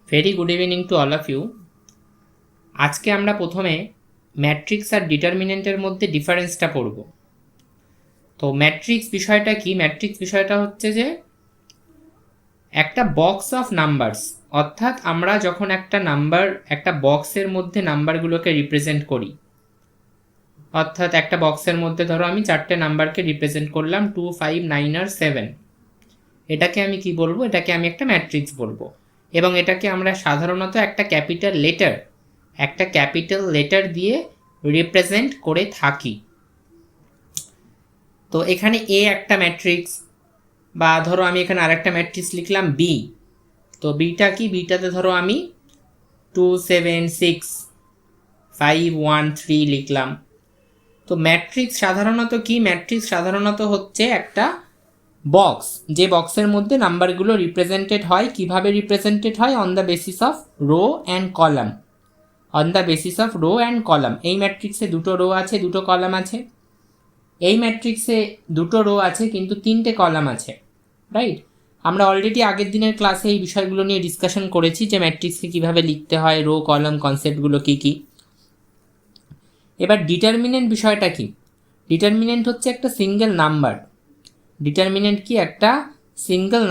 Very good evening to all of you. আজকে আমরা প্রথমে ম্যাট্রিক্স আর ডিটারমিনেন্টের মধ্যে ডিফারেন্সটা পড়ব। তো ম্যাট্রিক্স বিষয়টা কি? ম্যাট্রিক্স বিষয়টা হচ্ছে যে একটা বক্স অফ নাম্বারস, অর্থাৎ আমরা যখন একটা নাম্বার একটা বক্সের মধ্যে নাম্বারগুলোকে রিপ্রেজেন্ট করি, অর্থাৎ একটা বক্সের মধ্যে ধরো আমি 4টে নাম্বারকে রিপ্রেজেন্ট করলাম 2, 5, 9 আর 7, এটাকে আমি কি বলবো? এটাকে আমি একটা ম্যাট্রিক্স বলবো। এবং এটাকে আমরা সাধারণত একটা ক্যাপিটাল লেটার দিয়ে রিপ্রেজেন্ট করে থাকি। তো এখানে এ একটা ম্যাট্রিক্স, বা ধরো আমি এখানে আরেকটা ম্যাট্রিক্স লিখলাম বি। তো বিটা কি? বিটাতে ধরো আমি 2, 7, 6, 5, 1, 3 লিখলাম। তো ম্যাট্রিক্স সাধারণত কি? ম্যাট্রিক্স সাধারণত হচ্ছে একটা বক্স, যে বক্সের মধ্যে নাম্বারগুলো রিপ্রেজেন্টেড হয়। কিভাবে রিপ্রেজেন্টেড হয়? On the basis of rho and column. এই ম্যাট্রিক্সে দুটো রো আছে, দুটো কলাম আছে। এই ম্যাট্রিক্সে দুটো রো আছে কিন্তু 3টে কলাম আছে, রাইট? আমরা অলরেডি আগের দিনের ক্লাসে এই বিষয়গুলো নিয়ে ডিসকাশন করেছি যে ম্যাট্রিক্সকে কীভাবে লিখতে হয়, রো কলাম কনসেপ্টগুলো কী কী। এবার ডিটারমিনেন্ট বিষয়টা কি? ডিটারমিনেন্ট হচ্ছে একটা সিঙ্গেল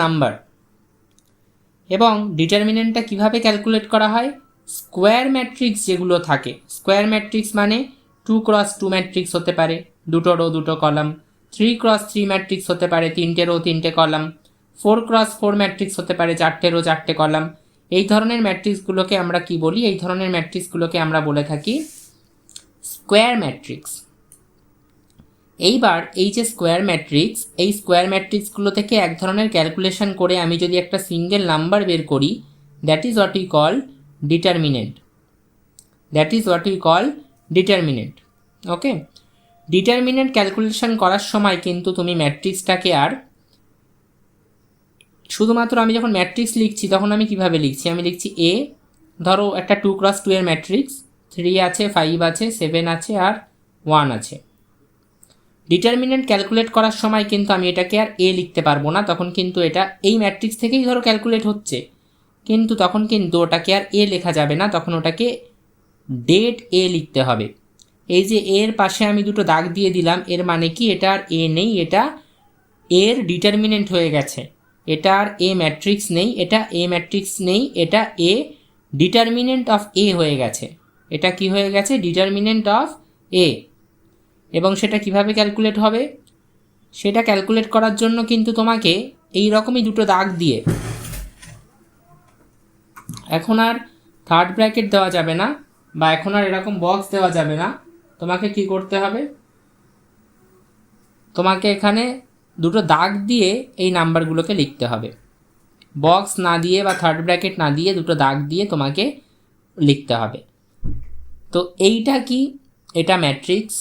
নাম্বার। এবং ডিটারমিনেন্টটা কিভাবে ক্যালকুলেট করা হয়? স্কোয়ার ম্যাট্রিক্স যেগুলো থাকে, স্কোয়ার ম্যাট্রিক্স মানে 2x2 ম্যাট্রিক্স হতে পারে, দুটো রো দুটো কলাম। 3x3 ম্যাট্রিক্স হতে পারে, 3টে রো 3টে কলাম। 4x4 ম্যাট্রিক্স হতে পারে, 4টে রো 4টে কলাম। এই ধরনের ম্যাট্রিক্সগুলোকে আমরা কি বলি? এই ধরনের ম্যাট্রিক্সগুলোকে আমরা বলে থাকি স্কোয়ার ম্যাট্রিক্স। এইবার এই যে স্কোয়ার ম্যাট্রিক্স, এই স্কোয়ার ম্যাট্রিক্সগুলো থেকে এক ধরনের ক্যালকুলেশন করে আমি যদি একটা সিঙ্গেল নাম্বার বের করি, that is what we call determinant. Okay, determinant calculation করার সময় কিন্তু তুমি ম্যাট্রিক্সটাকে আর শুধুমাত্র, আমি যখন ম্যাট্রিক্স লিখছি তখন আমি কিভাবে লিখছি? আমি লিখছি এ, ধরো একটা 2x2 এর ম্যাট্রিক্স, 3 আছে, 5 আছে, 7 আছে আর 1 আছে। ডিটারমিনেন্ট ক্যালকুলেট করার সময় কিন্তু আমি এটাকে আর এ লিখতে পারবো না, তখন কিন্তু এটা এই ম্যাট্রিক্স থেকেই ধরো ক্যালকুলেট হচ্ছে, কিন্তু তখন কিন্তু ওটাকে আর এ লেখা যাবে না, তখন ওটাকে ডেট এ লিখতে হবে। এই যে এর পাশে আমি দুটো দাগ দিয়ে দিলাম, এর মানে কি? এটা আর এ নেই, এটা এর ডিটারমিনেন্ট হয়ে গেছে। এটা আর এ ম্যাট্রিক্স নেই, এটা এ ডিটারমিনেন্ট অফ এ হয়ে গেছে। এটা কি হয়ে গেছে? ডিটারমিনেন্ট অফ এ। এবং সেটা কিভাবে ক্যালকুলেট হবে? সেটা ক্যালকুলেট করার জন্য কিন্তু তোমাকে এই রকমই দুটো দাগ দিয়ে, এখন আর থার্ড ব্র্যাকেট দেওয়া যাবে না, বা এখন আর এরকম বক্স দেওয়া যাবে না। তোমাকে কি করতে হবে? তোমাকে এখানে দুটো দাগ দিয়ে এই নাম্বারগুলোকে লিখতে হবে। বক্স না দিয়ে বা থার্ড ব্র্যাকেট না দিয়ে দুটো দাগ দিয়ে তোমাকে লিখতে হবে। তো এইটা কি? এটা ম্যাট্রিক্স।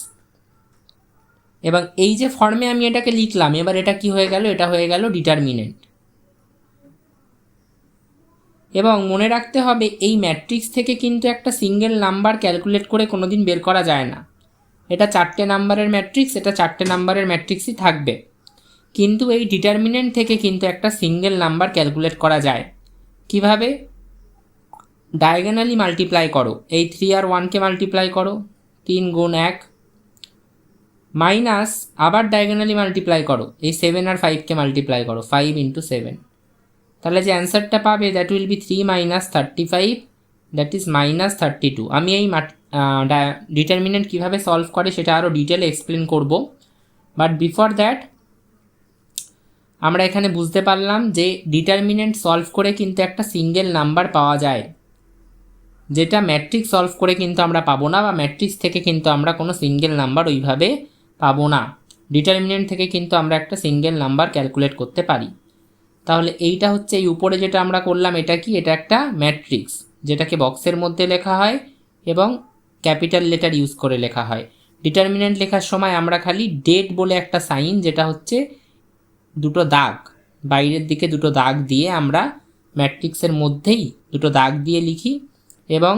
এবং এই যে ফর্মে আমি এটাকে লিখলাম, এবার এটা কি হয়ে গেল? এটা হয়ে গেল ডিটারমিনেন্ট। এবং মনে রাখতে হবে এই ম্যাট্রিক্স থেকে কিন্তু একটা সিঙ্গেল নাম্বার ক্যালকুলেট করে কোনোদিন বের করা যায় না। এটা 4টে নাম্বারের ম্যাট্রিক্স, এটা 4টে নাম্বারের ম্যাট্রিক্সই থাকবে, কিন্তু এই ডিটারমিনেন্ট থেকে কিন্তু একটা সিঙ্গেল নাম্বার ক্যালকুলেট করা যায়। কিভাবে? ডায়াগোনালি মাল্টিপ্লাই করো, এই 3 আর 1কে মাল্টিপ্লাই করো, 3 গুণ 1, মাইনাস আবার ডায়াগোনালি মাল্টিপ্লাই করো, এই 7 আর 5কে মাল্টিপ্লাই করো, 5 ইন্টু 7। তাহলে যে অ্যান্সারটা পাবে that will be 3 minus 35, that is minus 32। আমি এই ডিটারমিনেন্ট কীভাবে সলভ করে সেটা আরও ডিটেলে এক্সপ্লেন করব, বাট বিফোর দ্যাট আমরা এখানে বুঝতে পারলাম যে ডিটারমিনেন্ট সলভ করে কিন্তু একটা সিঙ্গেল নাম্বার পাওয়া যায়, যেটা ম্যাট্রিক্স সলভ করে কিন্তু আমরা পাবো না, বা ম্যাট্রিক্স থেকে কিন্তু আমরা কোনো সিঙ্গেল নাম্বার ওইভাবে পাবো না। ডিটারমিনেন্ট থেকে কিন্তু আমরা একটা সিঙ্গেল নাম্বার ক্যালকুলেট করতে পারি। তাহলে এইটা হচ্ছে এই উপরে যেটা আমরা করলাম, এটা কি? এটা একটা ম্যাট্রিক্স, যেটাকে বক্সের মধ্যে লেখা হয় এবং ক্যাপিটাল লেটার ইউজ করে লেখা হয়। ডিটারমিনেন্ট লেখার সময় আমরা খালি ডেট বলে একটা সাইন, যেটা হচ্ছে দুটো দাগ, বাইরের দিকে দুটো দাগ দিয়ে আমরা ম্যাট্রিক্সের মধ্যেই দুটো দাগ দিয়ে লিখি, এবং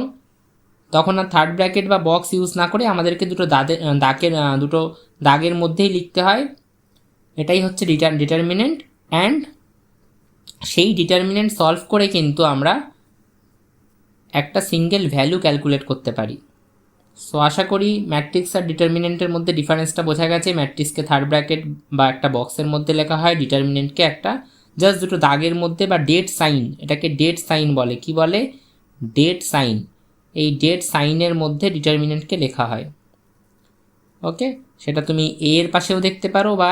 তখন আর থার্ড ব্র্যাকেট বা বক্স ইউজ না করে আমাদেরকে দুটো দাগের মধ্যেই লিখতে হয়। এটাই হচ্ছে ডিটারমিনেন্ট। অ্যান্ড সেই ডিটারমিনেন্ট সলভ করে কিন্তু আমরা একটা সিঙ্গেল ভ্যালু ক্যালকুলেট করতে পারি। সো আশা করি ম্যাট্রিক্স আর ডিটারমিনেন্টের মধ্যে ডিফারেন্সটা বোঝা গেছে। ম্যাট্রিক্সকে থার্ড ব্র্যাকেট বা একটা বক্সের মধ্যে লেখা হয়, ডিটারমিনেন্টকে একটা জাস্ট দুটো দাগের মধ্যে বা ডেট সাইন, এটাকে ডেট সাইন বলে। কি বলে? Date sign. এই ডেট সাইনের মধ্যে ডিটারমিনেন্টকে লেখা হয়। ওকে, সেটা তুমি এর পাশেও দেখতে পারো, বা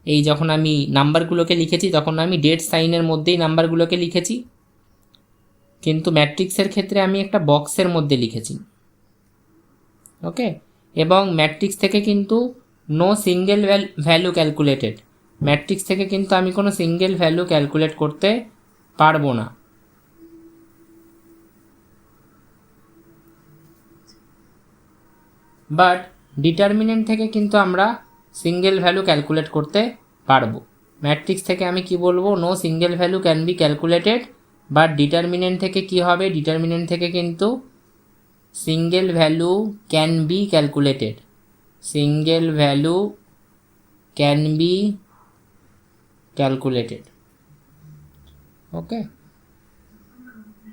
এই যখন আমি নাম্বারগুলোকে লিখেছি তখন আমি ডেট সাইনের মধ্যেই নাম্বারগুলোকে লিখেছি, কিন্তু ম্যাট্রিক্সের ক্ষেত্রে আমি একটা বক্সের মধ্যে লিখেছি। ওকে, এবং ম্যাট্রিক্স থেকে কিন্তু no single value calculated, matrix থেকে কিন্তু আমি কোনো সিঙ্গেল ভ্যালু ক্যালকুলেট করতে পারবো না। বাট ডিটারমিনেন্ট থেকে কিন্তু আমরা সিঙ্গেল ভ্যালু ক্যালকুলেট করতে পারবো। ম্যাট্রিক্স থেকে আমি কি বলবো? No single value can be calculated. But determinant থেকে কি হবে? ডিটারমিনেন্ট থেকে কিন্তু single value can be calculated, single value can be calculated. Okay,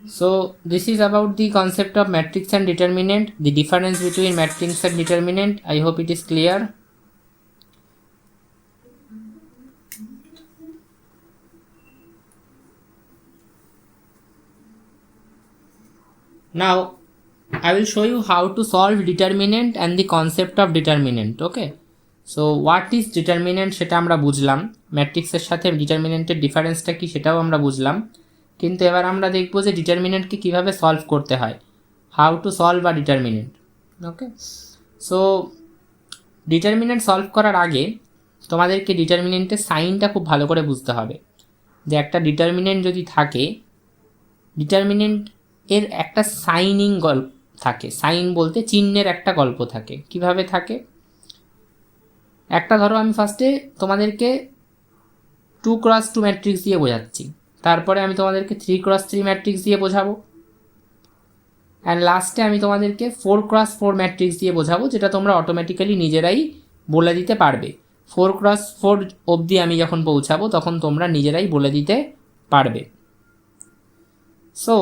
so this is about the concept of matrix and determinant, the difference between matrix and determinant. I hope it is clear. Now I will show you how to solve determinant and the concept of determinant. Okay, so what is determinant সেটা আমরা বুঝলাম, ম্যাট্রিক্সের সাথে ডিটারমিনেন্টের ডিফারেন্সটা কী সেটাও আমরা বুঝলাম, কিন্তু এবার আমরা দেখব যে ডিটারমিনেন্টকে কীভাবে সলভ করতে হয়, how to solve a determinant. Okay, so determinant solve করার আগে তোমাদেরকে ডিটারমিনেন্টের সাইনটা খুব ভালো করে বুঝতে হবে, যে একটা ডিটারমিনেন্ট যদি থাকে, ডিটারমিনেন্ট এর একটা সাইনিং গল্প থাকে। সাইন বলতে চিহ্নের একটা গল্প থাকে। কিভাবে থাকে? একটা ধরো আমি ফার্স্টে তোমাদেরকে 2x2 ম্যাট্রিক্স দিয়ে বোঝাচ্ছি, তারপরে আমি তোমাদেরকে 3x3 ম্যাট্রিক্স দিয়ে বোঝাবো, অ্যান্ড লাস্টে আমি তোমাদেরকে 4x4 ম্যাট্রিক্স দিয়ে বোঝাবো, যেটা তোমরা অটোমেটিক্যালি নিজেরাই বলে দিতে পারবে। 4x4 অবধি আমি যখন পৌঁছাবো তখন তোমরা নিজেরাই বলে দিতে পারবে। সো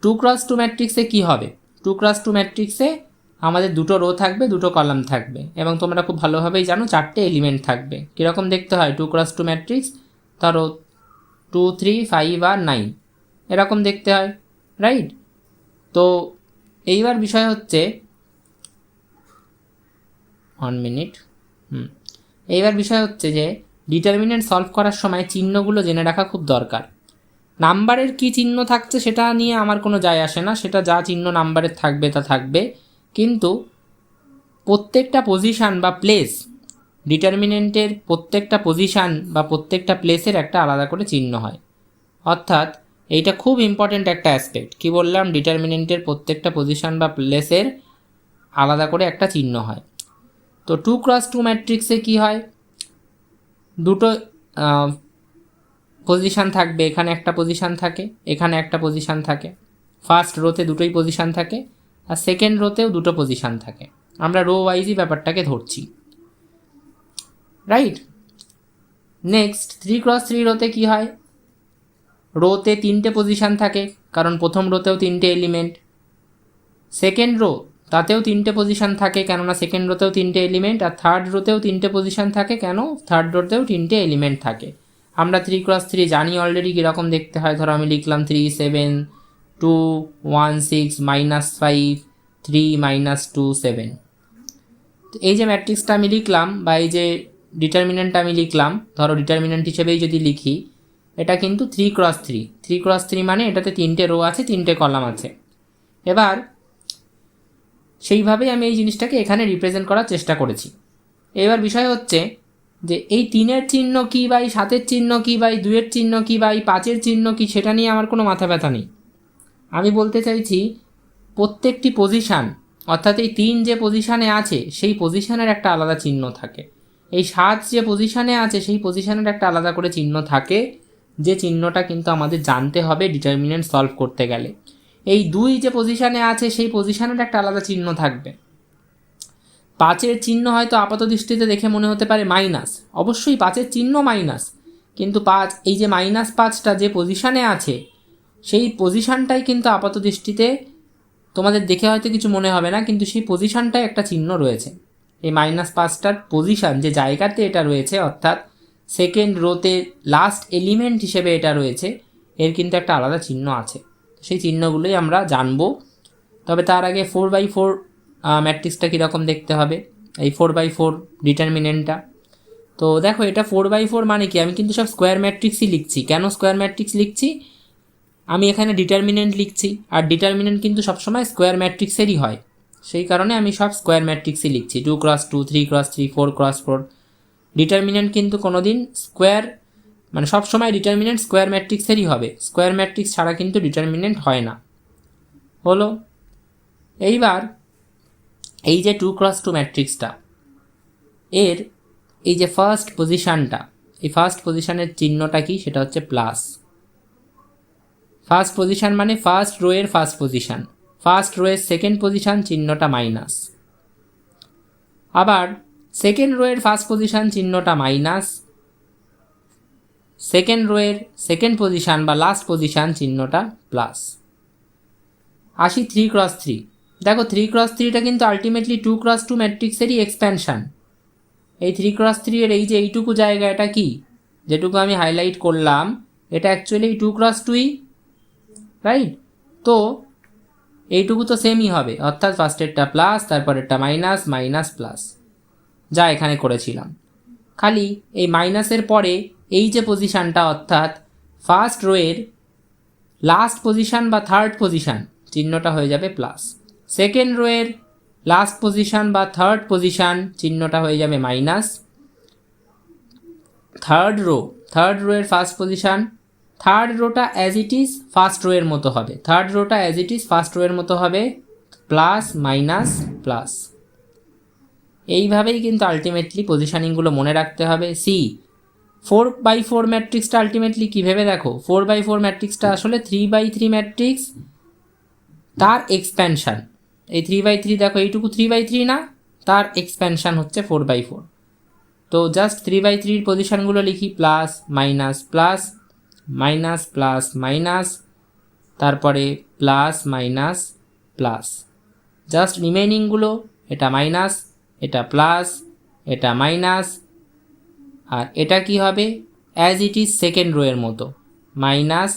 2x2 ম্যাট্রিক্সে কী হবে? 2x2 ম্যাট্রিক্সে আমাদের দুটো রো থাকবে, দুটো কলাম থাকবে, এবং তোমরা খুব ভালোভাবেই জানো 4টে এলিমেন্ট থাকবে। কীরকম দেখতে হয় 2x2 ম্যাট্রিক্স? ধরো 2, 3, 5 আর 9 এরকম দেখতে হয়, রাইট? তো এইবার বিষয় হচ্ছে, 1 মিনিট, এইবার বিষয় হচ্ছে যে ডিটারমিনেন্ট সলভ করার সময় চিহ্নগুলো জেনে রাখা খুব দরকার। নাম্বারের কী চিহ্ন থাকছে সেটা নিয়ে আমার কোনো যায় আসে না, সেটা যা চিহ্ন নাম্বারের থাকবে তা থাকবে, কিন্তু প্রত্যেকটা পজিশান বা প্লেস, ডিটারমিনেন্টের প্রত্যেকটা পজিশান বা প্রত্যেকটা প্লেসের একটা আলাদা করে চিহ্ন হয়। অর্থাৎ এইটা খুব ইম্পর্ট্যান্ট একটা অ্যাসপেক্ট। কি বললাম? ডিটারমিনেন্টের প্রত্যেকটা পজিশান বা প্লেসের আলাদা করে একটা চিহ্ন হয়। তো 2x2 ম্যাট্রিক্সে কি হয়? দুটো পজিশান থাকবে, এখানে একটা পজিশান থাকে, এখানে একটা পজিশান থাকে। ফার্স্ট রোতে দুটোই পজিশান থাকে, আর সেকেন্ড রোতেও দুটো পজিশান থাকে। আমরা রো ওয়াইজই ব্যাপারটাকে ধরছি, রাইট? নেক্সট 3x3 রোতে কি হয়? রোতে 3টে পজিশান থাকে, কারণ প্রথম রোতেও 3টে এলিমেন্ট। সেকেন্ড রো তাতেও 3টে পজিশান থাকে, কেননা সেকেন্ড রোতেও 3টে এলিমেন্ট। আর থার্ড রোতেও 3টে পজিশান থাকে, কেন? থার্ড রোতেও 3টে এলিমেন্ট থাকে। আমরা 3x3 জানি অলরেডি কীরকম দেখতে হয়। ধরো আমি লিখলাম 3, 7, 2, 1, 6, -5, 3, -2, 7। এই যে ম্যাট্রিক্সটা আমি লিখলাম, বা এই যে ডিটারমিনেন্টটা আমি লিখলাম, ধরো ডিটারমিনেন্ট হিসেবেই যদি লিখি, এটা কিন্তু 3x3। 3x3 মানে এটাতে 3টে রো আছে, 3টে কলাম আছে। এবার সেইভাবেই আমি এই জিনিসটাকে এখানে রিপ্রেজেন্ট করার চেষ্টা করেছি। এবার বিষয় হচ্ছে যে এই 3-এর চিহ্ন কী, বা এই 7-এর চিহ্ন কী, বা এই 2-এর চিহ্ন কী, বা এই 5-এর চিহ্ন কী, সেটা নিয়ে আমার কোনো মাথা ব্যথা নেই। আমি বলতে চাইছি প্রত্যেকটি পজিশান, অর্থাৎ এই 3 যে পজিশানে আছে সেই পজিশানের একটা আলাদা চিহ্ন থাকে। এই 7 যে পজিশানে আছে সেই পজিশানের একটা আলাদা করে চিহ্ন থাকে, যে চিহ্নটা কিন্তু আমাদের জানতে হবে ডিটারমিনেন্ট সলভ করতে গেলে। এই 2 যে পজিশানে আছে সেই পজিশানের একটা আলাদা চিহ্ন থাকবে। 5-এর চিহ্ন হয়তো আপাত দৃষ্টিতে দেখে মনে হতে পারে মাইনাস, অবশ্যই 5-এর চিহ্ন মাইনাস, কিন্তু 5, এই যে -5টা যে পজিশানে আছে সেই পজিশানটাই কিন্তু আপাত দৃষ্টিতে তোমাদের দেখে হয়তো কিছু মনে হবে না, কিন্তু সেই পজিশানটায় একটা চিহ্ন রয়েছে। এই -5টার পজিশান যে জায়গাতে এটা রয়েছে, অর্থাৎ সেকেন্ড রোতে লাস্ট এলিমেন্ট হিসেবে এটা রয়েছে, এর কিন্তু একটা আলাদা চিহ্ন আছে। সেই চিহ্নগুলোই আমরা জানবো। তবে তার আগে 4x4 ম্যাট্রিক্সটা কীরকম দেখতে হবে, এই 4x4 ডিটারমিনেন্টটা। তো দেখো, এটা 4x4 মানে কি, আমি কিন্তু সব স্কোয়ার ম্যাট্রিক্সই লিখছি। কেন স্কোয়ার ম্যাট্রিক্স লিখছি? আমি এখানে ডিটারমিনেন্ট লিখছি, আর ডিটারমিনেন্ট কিন্তু সবসময় স্কোয়ার ম্যাট্রিক্সেরই হয়, সেই কারণে আমি সব স্কোয়ার ম্যাট্রিক্সই লিখছি। 2x2, 3x3, 4x4। ডিটারমিনেন্ট কিন্তু কোনো দিন স্কোয়ার, মানে সবসময় ডিটারমিনেন্ট স্কোয়ার ম্যাট্রিক্সেরই হবে, স্কোয়ার ম্যাট্রিক্স ছাড়া কিন্তু ডিটারমিনেন্ট হয় না। হলো। এইবার এই যে 2x2 ম্যাট্রিক্সটা, এর এই যে ফার্স্ট পজিশানটা, এই ফার্স্ট পজিশানের চিহ্নটা কি, সেটা হচ্ছে প্লাস। ফার্স্ট পজিশান মানে ফার্স্ট রো এর ফার্স্ট পজিশান, ফার্স্ট রো এর সেকেন্ড পজিশান চিহ্নটা মাইনাস। আবার সেকেন্ড রো এর ফার্স্ট পজিশান চিহ্নটা মাইনাস, সেকেন্ড রো এর সেকেন্ড পজিশান বা লাস্ট পজিশান চিহ্নটা প্লাস। আসি 3x3। দেখো 3x3টা কিন্তু আলটিমেটলি 2x2 ম্যাট্রিক্সেরই এক্সপ্যানশান। এই 3x3 এর এই যে এইটুকু জায়গা, এটা কি, যেটুকু আমি হাইলাইট করলাম, এটা অ্যাকচুয়ালি 2x2ই, রাইট? তো এইটুকু তো সেমই হবে, অর্থাৎ ফার্স্টেরটা প্লাস, তারপরেরটা মাইনাস, মাইনাস প্লাস, যা এখানে করেছিলাম। খালি এই মাইনাসের পরে এই যে পজিশানটা, অর্থাৎ ফার্স্ট রোয়ের লাস্ট পজিশান বা থার্ড পজিশান চিহ্নটা হয়ে যাবে প্লাস, সেকেন্ড রোয়ের লাস্ট পজিশান বা থার্ড পজিশান চিহ্নটা হয়ে যাবে মাইনাস, থার্ড রো এর first position, third rota as it is first row এর মতো হবে, third rota as it is first row এর মতো হবে, প্লাস মাইনাস প্লাস। এইভাবেই কিন্তু আলটিমেটলি পজিশানিংগুলো মনে রাখতে হবে। 4x4 ম্যাট্রিক্সটা আলটিমেটলি কী ভেবে দেখো, 4x4 ম্যাট্রিক্সটা আসলে 3x3 ম্যাট্রিক্স, তার এক্সপ্যানশান। এই 3x3 দেখো, এইটুকু 3x3 না, তার এক্সপ্যানশান হচ্ছে 4x4। তো জাস্ট 3x3 পজিশানগুলো লিখি, plus minus plus, minus plus minus, তারপরে প্লাস মাইনাস প্লাস। জাস্ট রিমেইনিংগুলো, এটা মাইনাস, এটা প্লাস, এটা মাইনাস, আর এটা কি হবে, as it is second rho এর মতো, minus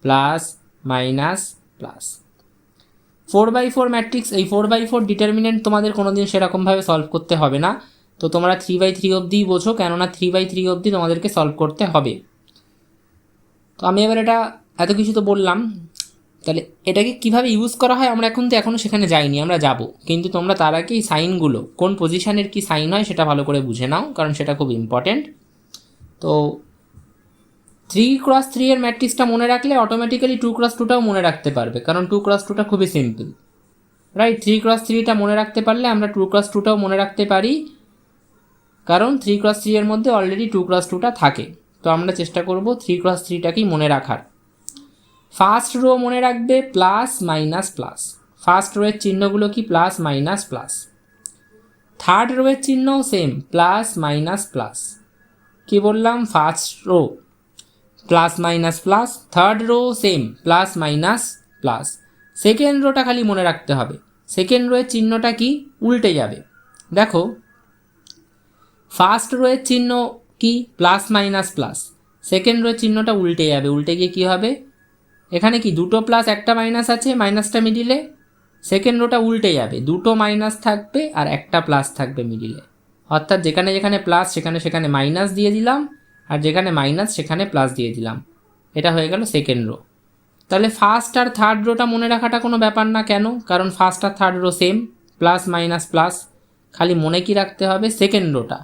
plus minus plus. 4x4 matrix, এই 4x4 ডিটারমিনেন্ট তোমাদের কোনোদিন সেরকমভাবে সলভ করতে হবে না। তো তোমরা 3x3 অবধিই বোঝো, কেননা 3x3 অবধি তোমাদেরকে সলভ করতে হবে। তো আমি এবার এটা এত কিছু তো বললাম, তাহলে এটাকে কিভাবে ইউজ করা হয় আমরা এখনও সেখানে যাইনি, আমরা যাব। কিন্তু তোমরা তার আগে এই সাইনগুলো, কোন পজিশানের কি সাইন হয় সেটা ভালো করে বুঝে নাও, কারণ সেটা খুব ইম্পর্টেন্ট। তো 3x3 এর ম্যাট্রিক্সটা মনে রাখলে অটোমেটিক্যালি 2x2টাও মনে রাখতে পারবে, কারণ 2x2টা খুবই সিম্পল, রাইট? 3x3টা মনে রাখতে পারলে আমরা 2x2টাও মনে রাখতে পারি, কারণ 3x3 এর মধ্যে অলরেডি 2x2টা থাকে। তো আমরা চেষ্টা করব 3x3টাকেই মনে রাখার। ফার্স্ট রো মনে রাখবে plus minus plus, first row এর চিহ্নগুলো কি, plus minus plus. Third rho এর চিহ্নও সেম, প্লাস মাইনাস প্লাস। কি বললাম, first row plus minus plus, third row same, plus minus plus. Second rota খালি মনে রাখতে হবে, সেকেন্ড রো এর চিহ্নটা কি, উল্টে যাবে। দেখো ফার্স্ট রো এর চিহ্ন কি, plus minus plus, second rho এর চিহ্নটা উল্টে যাবে, উল্টে গিয়ে কী হবে, এখানে কি দুটো প্লাস একটা মাইনাস আছে, মাইনাসটা মিডিলে, সেকেন্ড রোটা উল্টে যাবে, দুটো মাইনাস থাকবে আর একটা প্লাস থাকবে মিডিলে, অর্থাৎ যেখানে যেখানে প্লাস সেখানে সেখানে মাইনাস দিয়ে দিলাম, আর যেখানে মাইনাস সেখানে প্লাস দিয়ে দিলাম। এটা হয়ে গেল সেকেন্ড রো। তাহলে ফার্স্ট আর থার্ড রোটা মনে রাখাটা কোনো ব্যাপার না, কেন, কারণ ফার্স্ট আর third row same, plus minus plus. খালি মনে কি রাখতে হবে, সেকেন্ড রোটা।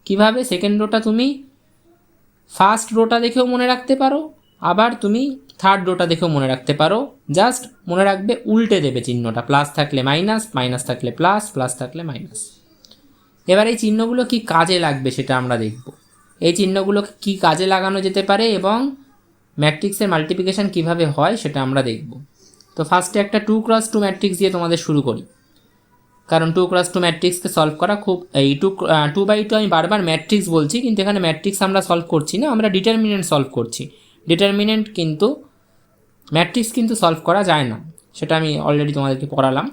কিভাবে, সেকেন্ড রোটা তুমি ফার্স্ট রোটা দেখেও মনে রাখতে পারো, আবার তুমি থার্ড রোটা দেখেও মনে রাখতে পারো। জাস্ট মনে রাখবে উল্টে দেবে চিহ্নটা, প্লাস থাকলে মাইনাস, মাইনাস থাকলে প্লাস, প্লাস থাকলে মাইনাস। এবার এই চিহ্নগুলো কি কাজে লাগবে সেটা আমরা দেখব। এই চিহ্নগুলো কি কাজে লাগানো যেতে পারে এবং ম্যাট্রিক্সের মাল্টিপ্লিকেশান কিভাবে হয় সেটা আমরা দেখব। তো ফার্স্টে একটা 2x2 ম্যাট্রিক্স দিয়ে তোমাদের শুরু করি, কারণ 2x2 ম্যাট্রিক্সকে সলভ করা খুব, এই 2x2 আমি বারবার ম্যাট্রিক্স বলছি, কিন্তু এখানে ম্যাট্রিক্স আমরা সলভ করছি না, আমরা ডিটারমিনেন্ট সলভ করছি। ডিটারমিনেন্ট কিন্তু ম্যাট্রিক্স কিন্তু সলভ করা যায় না, সেটা আমি অলরেডি তোমাদেরকে পড়ালাম।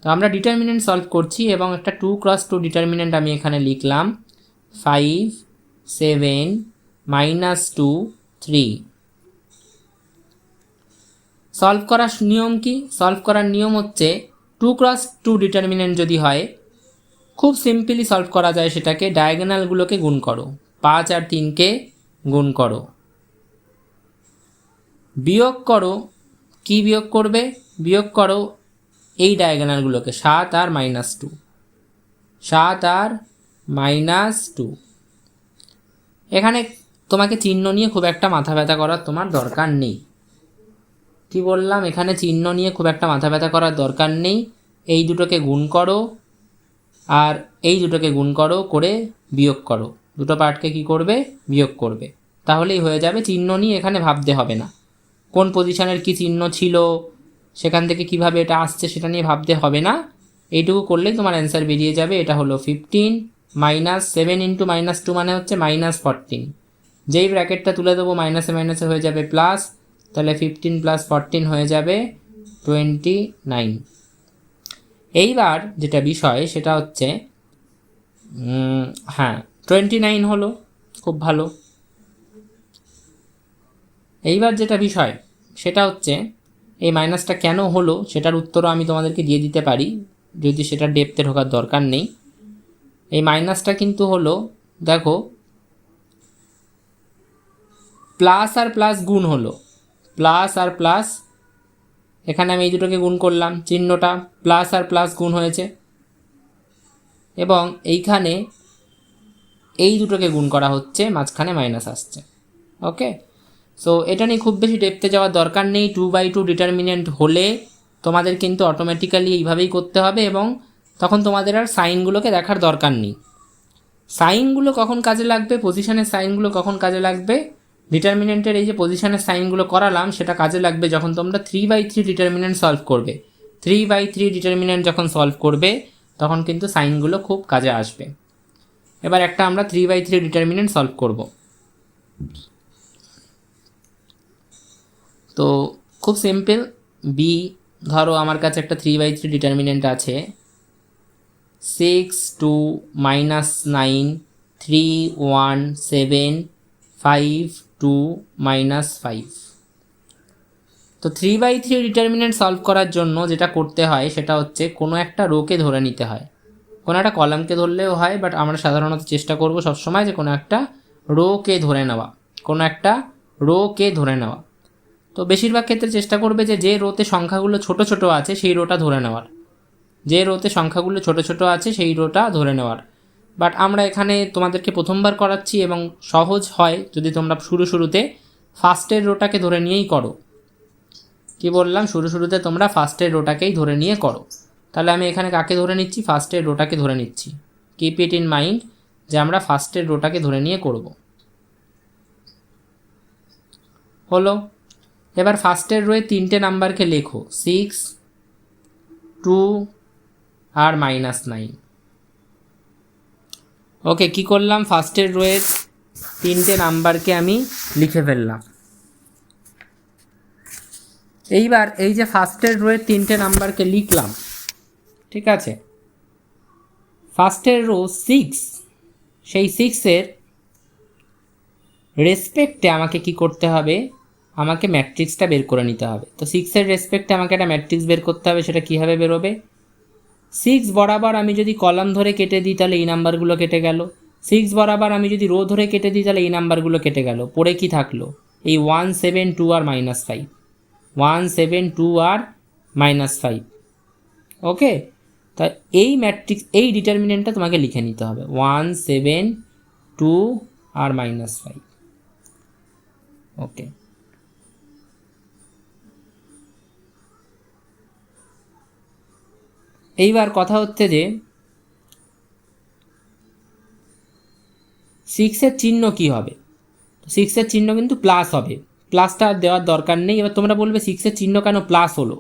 তো আমরা ডিটারমিনেন্ট সলভ করছি এবং একটা 2x2 ডিটারমিনেন্ট আমি এখানে লিখলাম 5 7 -2 3। সলভ করার নিয়ম কি? সলভ করার নিয়ম হচ্ছে 2x2 ডিটারমিনেন্ট যদি হয় খুব সিম্পলি সলভ করা যায় সেটাকে, ডায়াগোনালগুলোকে গুণ করো, 5 আর 3কে গুণ করো, বিয়োগ করো। কি বিয়োগ করবে? বিয়োগ করো এই ডায়াগোনালগুলোকে, 7 আর -2, 7 আর -2। এখানে তোমাকে চিহ্ন নিয়ে খুব একটা মাথা ব্যথা করার তোমার দরকার নেই। কি বললাম? এখানে চিহ্ন নিয়ে খুব একটা মাথা ব্যথা করার দরকার নেই। এই দুটোকে গুণ করো আর এই দুটোকে গুণ করো, করে বিয়োগ করো, দুটো পার্টকে কি করবে? বিয়োগ করবে, তাহলেই হয়ে যাবে। চিহ্ন নিয়ে এখানে ভাবতে হবে না, কোন পজিশনের কি চিহ্ন ছিল, সেখান থেকে কিভাবে এটা আসছে সেটা নিয়ে ভাবতে হবে না। এইটুকু করলেই তোমার অ্যান্সার বেরিয়ে যাবে। এটা হলো 15 -7 × -2 মানে হচ্ছে -14। যেই ব্র্যাকেটটা তুলে দেবো মাইনাসে মাইনাসে হয়ে যাবে প্লাস, তাহলে 15 + 14 হয়ে যাবে 29। এইবার যেটা বিষয় সেটা হচ্ছে হ্যাঁ 29 হলো, খুব ভালো। এইবার যেটা বিষয় সেটা হচ্ছে এই মাইনাসটা কেন হলো সেটার উত্তরও আমি তোমাদেরকে দিয়ে দিতে পারি, যদি সেটা ডেপথে ঢোকার দরকার নেই। এই মাইনাসটা কিন্তু হলো, দেখো প্লাস আর প্লাস গুণ হলো, প্লাস আর প্লাস, এখানে আমি এই দুটোকে গুণ করলাম, চিহ্নটা প্লাস আর প্লাস গুণ হয়েছে, এবং এইখানে এই দুটোকে গুণ করা হচ্ছে, মাঝখানে মাইনাস আসছে। ওকে, সো এটা নিয়ে খুব বেশি ডেপথে যাওয়ার দরকার নেই। 2/2 ডিটারমিনেন্ট হলে তোমাদের কিন্তু অটোমেটিক্যালি এইভাবেই করতে হবে, এবং তখন তোমাদের আর সাইনগুলোকে দেখার দরকার নেই। সাইনগুলো কখন কাজে লাগবে, পজিশনের সাইনগুলো কখন কাজে লাগবে? ডিটারমিনেন্টের এই যে পজিশনের সাইনগুলো করালাম সেটা কাজে লাগবে যখন তোমরা 3/3 ডিটারমিনেন্ট সলভ করবে। 3/3 ডিটারমিনেন্ট যখন সলভ করবে তখন কিন্তু সাইনগুলো খুব কাজে আসবে। এবার একটা আমরা 3/3 ডিটারমিনেন্ট সলভ করব। তো খুব সিম্পল। বি, ধরো আমার কাছে একটা 3/3 ডিটারমিনেন্ট আছে, 6 2 -9 3 1 7 5 2 -5। তো 3/3 ডিটারমিনেন্ট সলভ করার জন্য যেটা করতে হয় সেটা হচ্ছে কোনো একটা রোকে ধরে নিতে হয়, কোনো একটা কলামকে ধরলেও হয়, বাট আমরা সাধারণত চেষ্টা করব সবসময় যে কোনো একটা রোকে ধরে নেওয়া, কোনো একটা রোকে ধরে নেওয়া। তো বেশিরভাগ ক্ষেত্রে চেষ্টা করবে যে রোতে সংখ্যাগুলো ছোট ছোট আছে সেই রোটা ধরে নেওয়ার, যে রোতে সংখ্যাগুলো ছোট ছোট আছে সেই রোটা ধরে নেওয়ার। বাট আমরা এখানে তোমাদেরকে প্রথমবার করাচ্ছি এবং সহজ হয় যদি তোমরা শুরুতে ফার্স্টের রোটাকে ধরে নিয়েই করো। কি বললাম? শুরুতে তোমরা ফার্স্টের রোটাকেই ধরে নিয়ে করো। তাহলে আমি এখানে কাকে ধরে নিচ্ছি? ফার্স্টের রোটাকে ধরে নিচ্ছি। কিপ ইট ইন মাইন্ড যে আমরা ফার্স্টের রোটাকে ধরে নিয়ে করব। হলো। এবার ফার্স্টের রোয়ে 3টে নাম্বারকে লেখো, 6 2 আর -9। ওকে, কি করলাম? ফার্স্টের রোয়ের 3টে নাম্বারকে আমি লিখে ফেললাম। এইবার এই যে ফার্স্টের রোয়ের 3টে নাম্বারকে লিখলাম, ঠিক আছে, ফার্স্টের রো 6, সেই 6-এর রেসপেক্টে আমাকে কি করতে হবে? আমাকে ম্যাট্রিক্সটা বের করে নিতে হবে। তো 6-এর রেসপেক্টে আমাকে একটা ম্যাট্রিক্স বের করতে হবে, সেটা কীভাবে বেরোবে? 6 বরাবর আমি যদি কলাম ধরে কেটে দিই তাহলে এই নাম্বারগুলো কেটে গেল, 6 বরাবর আমি যদি রো ধরে কেটে দিই তাহলে এই নাম্বারগুলো কেটে গেল, পড়ে কি থাকলো? এই 1 7 2 আর -5, 1 7 2 আর -5। ওকে, তা এই ম্যাট্রিক্স, এই ডিটারমিনেন্টটা তোমাকে লিখে নিতে হবে, 1 7 2 আর -5। ওকে, এইবার কথা হচ্ছে যে 6-এর চিহ্ন কি হবে? 6-এর চিহ্ন কিন্তু প্লাস হবে, প্লাসটা দেওয়ার দরকার নেই। এবার তোমরা বলবে 6-এর চিহ্ন কেন প্লাস হলো?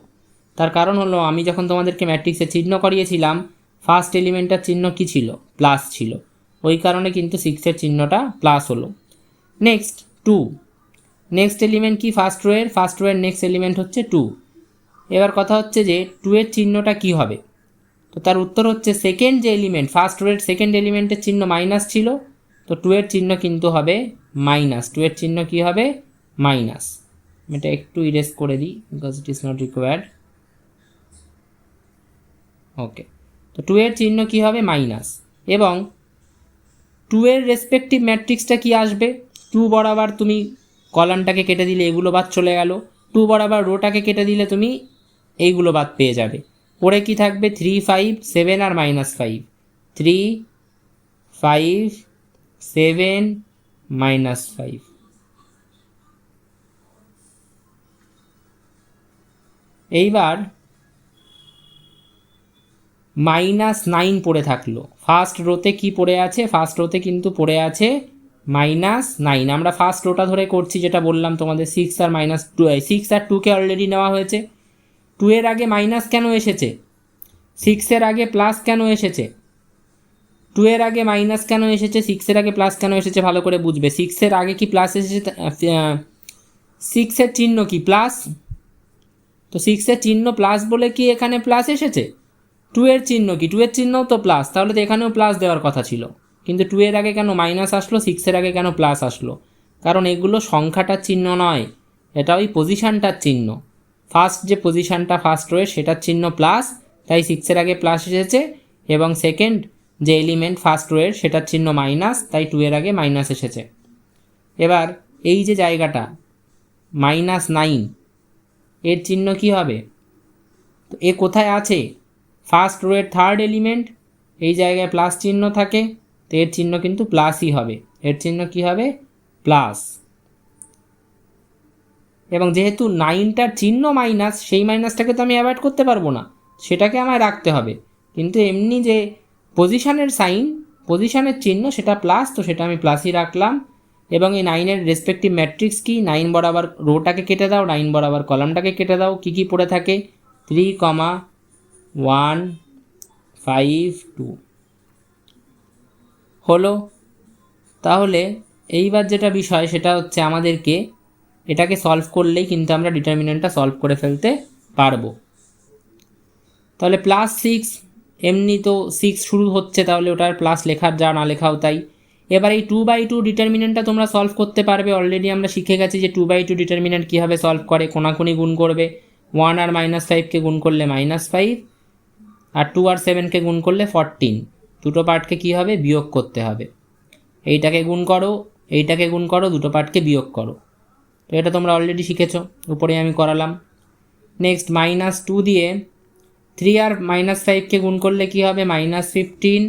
তার কারণ হলো আমি যখন তোমাদেরকে ম্যাট্রিক্সের চিহ্ন করিয়েছিলাম ফার্স্ট এলিমেন্টটার চিহ্ন কি ছিল? প্লাস ছিল, ওই কারণে কিন্তু 6-এর চিহ্নটা প্লাস হলো। নেক্সট 2, নেক্সট এলিমেন্ট কি ফার্স্ট রোয়ের নেক্সট এলিমেন্ট হচ্ছে 2। এবার কথা হচ্ছে যে 2 এর চিহ্নটা কি হবে, তো তার উত্তর হচ্ছে সেকেন্ড যে এলিমেন্ট ফার্স্ট রোয়ের সেকেন্ড এলিমেন্টের চিহ্ন মাইনাস ছিল, তো 2 এর চিহ্ন কিন্তু হবে মাইনাস, 2 এর চিহ্ন কি হবে মাইনাস। এটা একটু ইরেজ করে দিই because it is not required. Okay, তো 2 এর চিহ্ন কি হবে মাইনাস, এবং 2 এর রেসপেক্টিভ ম্যাট্রিক্সটা কি আসবে, 2 বরাবর তুমি কলামটাকে কেটে দিলে এগুলো বাদ চলে গেল, 2 বরাবর রোটাকে কেটে দিলে তুমি এইগুলো বাদ পেয়ে যাবে। পরে কি থাকবে 3 5 7 আর -5, 3 5 7 -5। এইবার -9 পড়ে থাকলো। ফার্স্ট রোতে কি পড়ে আছে, ফার্স্ট রোতে কিন্তু পড়ে আছে -9। আমরা ফার্স্ট রোটা ধরে করছি, যেটা বললাম তোমাদের 6 আর -2, 6 আর 2কে অলরেডি নেওয়া হয়েছে। 2 এর আগে মাইনাস কেন এসেছে, 6 এর আগে প্লাস কেন এসেছে, 2 এর আগে মাইনাস কেন এসেছে, 6 এর আগে প্লাস কেন এসেছে, ভালো করে বুঝবে। 6 এর আগে কি প্লাস এসেছে, 6 এর চিহ্ন কি প্লাস, তো 6 এর চিহ্ন প্লাস বলে কি এখানে প্লাস এসেছে। 2 এর চিহ্ন কি, 2 এর চিহ্নও তো প্লাস, তাহলে তো এখানেও প্লাস দেওয়ার কথা ছিল। কিন্তু 2 এর আগে কেন মাইনাস আসলো, 6 এর আগে কেন প্লাস আসলো, কারণ এগুলো সংখ্যাটার চিহ্ন নয়, এটা ওই পজিশানটার চিহ্ন। ফার্স্ট যে পজিশানটা ফার্স্ট রয়ে সেটার চিহ্ন প্লাস, তাই 6 এর আগে প্লাস এসেছে, এবং সেকেন্ড যে এলিমেন্ট ফার্স্ট রোয়ের সেটার চিহ্ন মাইনাস, তাই 2 এর আগে মাইনাস এসেছে। এবার এই যে জায়গাটা -9 এর চিহ্ন কি হবে, তো এ কোথায় আছে, ফার্স্ট রোয়ের থার্ড এলিমেন্ট, এই জায়গায় প্লাস চিহ্ন থাকে, তো এর চিহ্ন কিন্তু প্লাসই হবে, এর চিহ্ন কি হবে প্লাস। এবং যেহেতু 9টার চিহ্ন মাইনাস, সেই মাইনাসটাকে তো আমি অ্যাভয়েড করতে পারবো না, সেটাকে আমায় রাখতে হবে। কিন্তু এমনি যে পজিশানের সাইন, পজিশানের চিহ্ন সেটা প্লাস, তো সেটা আমি প্লাসই রাখলাম। এবং এই 9-এর রেসপেক্টিভ ম্যাট্রিক্স কি, 9 বরাবর রোটাকে কেটে দাও, 9 বরাবর কলামটাকে কেটে দাও, কি কি পড়ে থাকে 3, 1 5 2 হলো। তাহলে এইবার যেটা বিষয় সেটা হচ্ছে আমাদেরকে এটাকে সলভ করলেই কিন্তু আমরা ডিটারমিনেন্টটা সলভ করে ফেলতে পারবো। তাহলে +6, এমনি তো 6 শুরু হচ্ছে, তাহলে ওটার প্লাস লেখার যা না লেখাও তাই। এবার এই 2/2 ডিটারমিনেন্টটা তোমরা সলভ করতে পারবে, অলরেডি আমরা শিখে গেছি যে 2/2 ডিটারমিনেন্ট কীভাবে সলভ করে, কোনাকুনি গুণ করবে, 1 আর -5কে গুণ করলে -5, আর 2 আর 7কে গুণ করলে 14, দুটো পার্টকে কী হবে বিয়োগ করতে হবে, এইটাকে গুণ করো এইটাকে গুণ করো, দুটো পার্টকে বিয়োগ করো। তো এটা তোমরা অলরেডি শিখেছো, উপরে আমি করালাম। নেক্সট -2 দিয়ে 3 আর -5কে গুণ করলে কী হবে -15,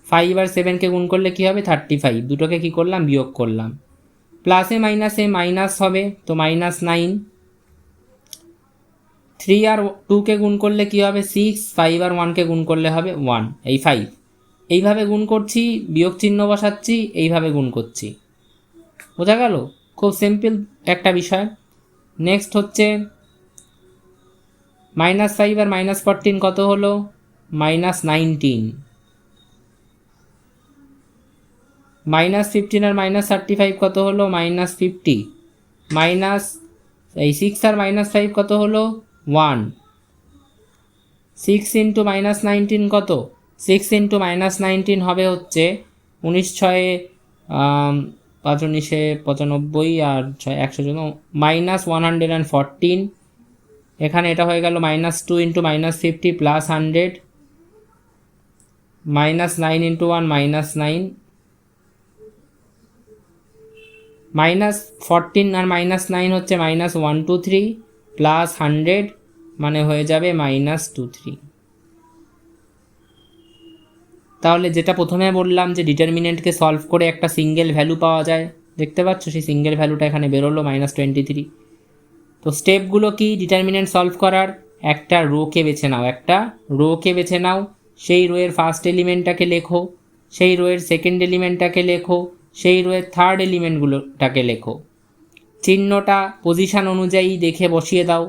5 আর 7কে গুণ করলে কী হবে 35, দুটোকে কী করলাম বিয়োগ করলাম। প্লাসে মাইনাসে মাইনাস হবে, তো -9। 3 আর 2কে গুণ করলে কী হবে 6, 5 আর 1কে গুণ করলে হবে 1, এই 5। এইভাবে গুণ করছি, বিয়োগ চিহ্ন বসাচ্ছি, এইভাবে গুণ করছি, বোঝা গেল? খুব সিম্পল একটা বিষয়। নেক্সট হচ্ছে -5 আর -14 কত হলো -19, -15 আর -35 কত হলো -50, মাইনাস এই 6 আর -5 কত হলো 1, 6 ইন্টু -19 কত, 6 ইন্টু -19 হবে হচ্ছে 19 6 5 19 95 আর 6 100 -114। এখানে এটা হয়ে গেল -2 ইন্টু -50 প্লাস 100, -9 ইন্টু 1 -9, -14 আর -9 হচ্ছে -123 প্লাস 100, মানে হয়ে যাবে -23। তাহলে যেটা প্রথমে বললাম যে ডিটারমিনেন্টকে সলভ করে একটা সিঙ্গেল ভ্যালু পাওয়া যায়, দেখতে পাচ্ছ সেই সিঙ্গেল ভ্যালুটা এখানে বেরোলো -23। তো স্টেপগুলো কি ডিটারমিনেন্ট সলভ করার, একটা রোকে বেছে নাও, সেই রোয়ের ফার্স্ট এলিমেন্টটাকে লেখো, সেই রোয়ের সেকেন্ড এলিমেন্টটাকে লেখো, সেই রোয়ের থার্ড এলিমেন্টগুলোটাকে লেখো, চিহ্নটা পজিশান অনুযায়ী দেখে বসিয়ে দাও।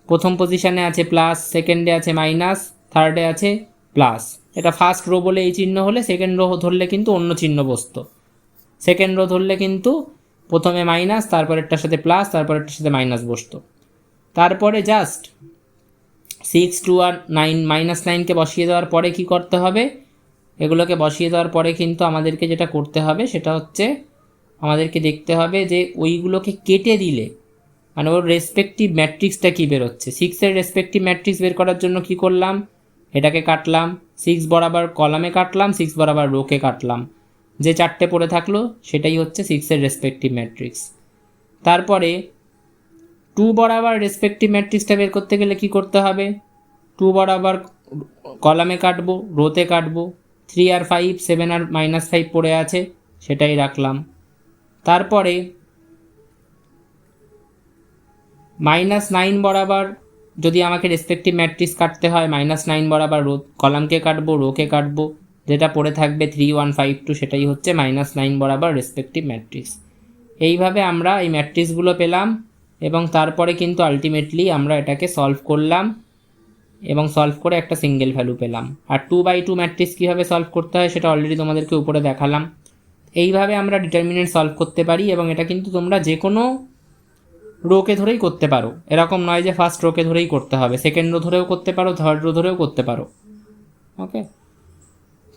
প্রথম পজিশানে আছে প্লাস, সেকেন্ডে আছে মাইনাস, থার্ডে আছে প্লাস। এটা ফার্স্ট রো বলে এই চিহ্ন হলে, সেকেন্ড রো ধরলে কিন্তু অন্য চিহ্ন বসতো, সেকেন্ড রো ধরলে কিন্তু প্রথমে মাইনাস, তারপরেরটার সাথে প্লাস, তারপরেরটার সাথে মাইনাস বসতো। তারপরে জাস্ট 6, 2 আর 9, -9কে বসিয়ে দেওয়ার পরে কি করতে হবে, এগুলোকে বসিয়ে দেওয়ার পরে কিন্তু আমাদেরকে যেটা করতে হবে সেটা হচ্ছে আমাদেরকে দেখতে হবে যে ওইগুলোকে কেটে দিলে মানে ওর রেসপেক্টিভ ম্যাট্রিক্সটা কী বেরোচ্ছে। 6-এর রেসপেক্টিভ ম্যাট্রিক্স বের করার জন্য কি করলাম, এটাকে কাটলাম, 6 বরাবর কলামে কাটলাম, 6 বরাবর রোকে কাটলাম, যে 4টে পড়ে থাকলো সেটাই হচ্ছে 6-এর রেসপেক্টিভ ম্যাট্রিক্স। তারপরে 2 বরাবর রেসপেক্টিভ ম্যাট্রিক্সটা বের করতে গেলে কি করতে হবে, 2 বরাবর কলামে কাটবো, রোতে কাটবো, 3 আর 5, 7 আর -5 পড়ে আছে সেটাই রাখলাম। তারপরে -9 বরাবর যদি আমাকে রেসপেক্টিভ ম্যাট্রিক্স কাটতে হয়, -9 বরাবর রো কলামকে কাটবো, রোকে কাটবো, যেটা পড়ে থাকবে 3, 1, 5, 2 সেটাই হচ্ছে -9 বরাবর রেসপেক্টিভ ম্যাট্রিক্স। এইভাবে আমরা এই ম্যাট্রিক্সগুলো পেলাম এবং তারপরে কিন্তু আলটিমেটলি আমরা এটাকে সলভ করলাম এবং সলভ করে একটা সিঙ্গেল ভ্যালু পেলাম। আর 2/2 ম্যাট্রিক্স কীভাবে সলভ করতে হয় সেটা অলরেডি তোমাদেরকে উপরে দেখালাম। এইভাবে আমরা ডিটারমিনেন্ট সলভ করতে পারি এবং এটা কিন্তু তোমরা যে কোনো রোকে ধরেই করতে পারো, এরকম নয় যে ফার্স্ট রোকে ধরেই করতে হবে, সেকেন্ড রো ধরেও করতে পারো, থার্ড রো ধরেও করতে পারো। ওকে,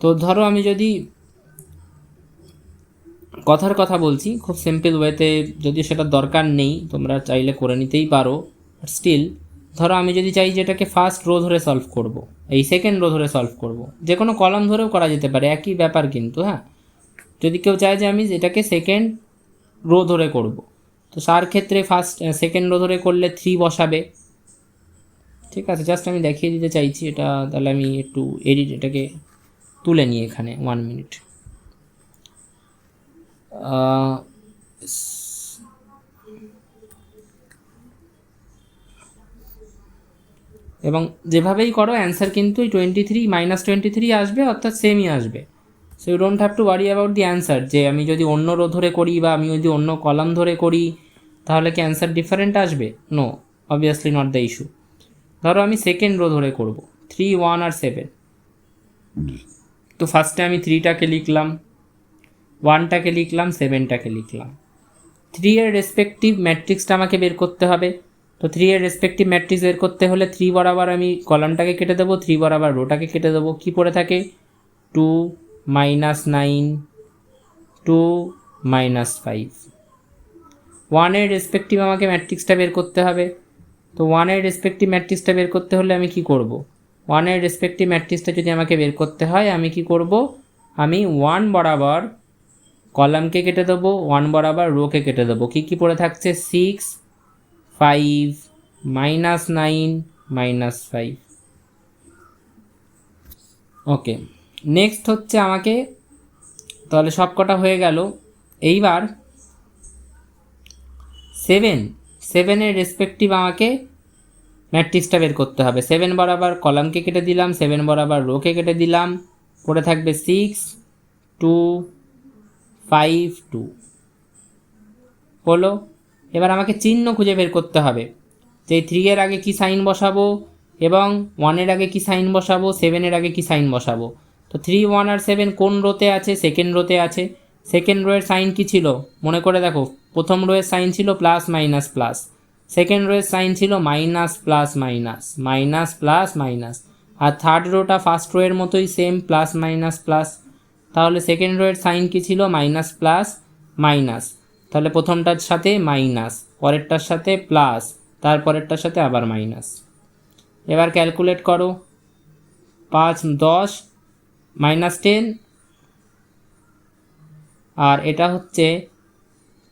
তো ধরো আমি যদি কথার কথা বলছি খুব সিম্পল ওয়েতে, যদি সেটা দরকার নেই তোমরা চাইলে করে নিতেই পারো, বাট স্টিল ধরো আমি যদি চাই যে এটাকে ফার্স্ট রো ধরে সলভ করব, এই সেকেন্ড রো ধরে সলভ করব, যে কোনো কলাম ধরেও করা যেতে পারে, একই ব্যাপার কিন্তু। হ্যাঁ, যদি কেউ চায় যে আমি এটাকে সেকেন্ড রো ধরে করব, তো তার ক্ষেত্রে সেকেন্ড রো ধরে করলে 3 বসাবে। ঠিক আছে, জাস্ট আমি দেখিয়ে দিতে চাইছি এটা, তাহলে আমি একটু এটাকে তুলে নিই এখানে 1 মিনিট। এবং যেভাবেই করো অ্যান্সার কিন্তু 23 -23 আসবে, অর্থাৎ সেমই আসবে। So you don't have to worry about the answer, যে আমি যদি অন্য রো ধরে করি বা আমি যদি অন্য কলাম ধরে করি তাহলে কি অ্যান্সার ডিফারেন্ট আসবে? No, obviously not the issue. ধরো আমি সেকেন্ড রো ধরে করব, 3, 1 আর 7, তো ফার্স্টে আমি 3টাকে লিখলাম, 1টাকে লিখলাম, 7টাকে লিখলাম। 3 এর রেসপেক্টিভ ম্যাট্রিক্সটা আমাকে বের করতে হবে। তো 3 এর রেসপেক্টিভ ম্যাট্রিক্স বের করতে হলে 3 বরাবর আমি কলামটাকে কেটে দেবো, 3 বরাবর রোটাকে কেটে দেবো। কী পড়ে থাকে, 2, -9, 2, -5। 1 এর রেসপেক্টিভ আমাকে ম্যাট্রিক্সটা বের করতে হবে। তো 1 এর রেসপেক্টিভ ম্যাট্রিক্সটা বের করতে হলে আমি কি করব, 1 এর রেসপেক্টিভ ম্যাট্রিক্সটা যদি আমাকে বের করতে হয় আমি কি করব, আমি 1 বরাবর কলামকে কেটে দেবো, 1 বরাবর রোকে কেটে দেবো। কী কী পড়ে থাকছে, 6, 5, -9, -5। ওকে, নেক্সট হচ্ছে আমাকে, তাহলে সব কটা হয়ে গেল। এইবার 7 এর রেসপেক্টিভ আমাকে ম্যাট্রিক্সটা বের করতে হবে। 7 বরাবর কলামকে কেটে দিলাম, 7 বরাবর রোকে কেটে দিলাম, পড়ে থাকবে 6, 2, 5, 2 হলো। এবার আমাকে চিহ্ন খুঁজে বের করতে হবে যে 3 এর আগে কি সাইন বসাবো এবং 1 এর আগে কি সাইন বসাবো, 7 এর আগে কি সাইন বসাবো। তো 3, 1 আর 7 কোন রোতে আছে, সেকেন্ড রোতে আছে। সেকেন্ড রোয়ের সাইন কি ছিল মনে করে দেখো, প্রথম রোয়ের সাইন ছিল প্লাস মাইনাস প্লাস, সেকেন্ড রোয়ের সাইন ছিল minus plus minus, minus plus minus, আর থার্ড রোটা ফার্স্ট রোয়ের মতোই সেম প্লাস মাইনাস প্লাস। তাহলে সেকেন্ড রোয়ের সাইন কি ছিল, মাইনাস প্লাস মাইনাস, তাহলে প্রথমটার সাথে মাইনাস, পরেরটার সাথে প্লাস, তারপরেরটার সাথে আবার মাইনাস। এবার ক্যালকুলেট করো, 5, 10, -10, আর এটা হচ্ছে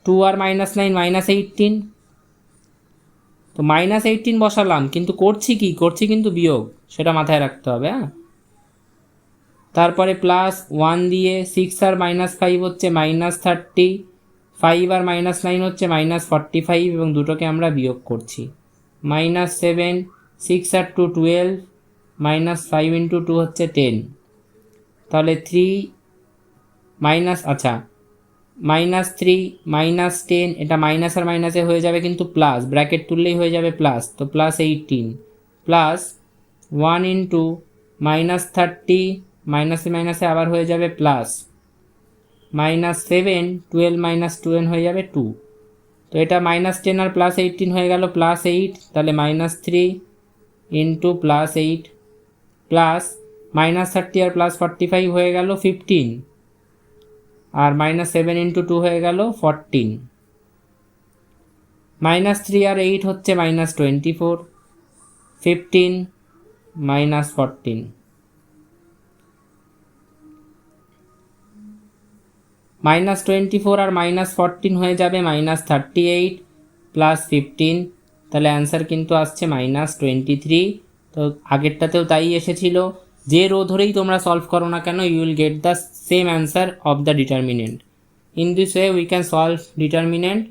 2 আর -9, -18। তো -18 বসালাম, কিন্তু করছি কি, করছি কিন্তু বিয়োগ, সেটা মাথায় রাখতে হবে। হ্যাঁ, তারপরে +1 দিয়ে 6 আর -5 হচ্ছে -30, 5 আর -9 হচ্ছে -45 এবং দুটোকে আমরা বিয়োগ করছি। -7, 6 আর 2, 12, -5 × 2 হচ্ছে 10। তাহলে 3 মাইনাস, আচ্ছা -3, -10, এটা মাইনাস আর মাইনাসে হয়ে যাবে কিন্তু প্লাস, ব্র্যাকেট তুললেই হয়ে যাবে প্লাস, তো +18 +1 × -30, মাইনাসে মাইনাসে আবার হয়ে যাবে প্লাস, মাইনাস 7, 12 মাইনাস 12 হয়ে যাবে 2। তো এটা মাইনাস 10 আর প্লাস 18 হয়ে গেল প্লাস 8, তাহলে minus 3 into plus 8 plus minus 30 আর প্লাস 45 হয়ে গেল 15, আর মাইনাস 7 ইন্টু 2 হয়ে গেল 14, মাইনাস 3 আর 8 হচ্ছে মাইনাস 24, 15 মাইনাস 14, মাইনাস 24 আর মাইনাস 14 হয়ে যাবে মাইনাস 38 প্লাস 15, তাহলে অ্যান্সার কিন্তু আসছে মাইনাস 23। তো আগেরটাতেও তাই এসেছিল, যে রো ধরেই তোমরা সলভ করো না কেন you will get the same answer of the determinant. In this way we can solve determinant,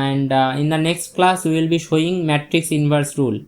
and in the next class we will be showing matrix inverse rule.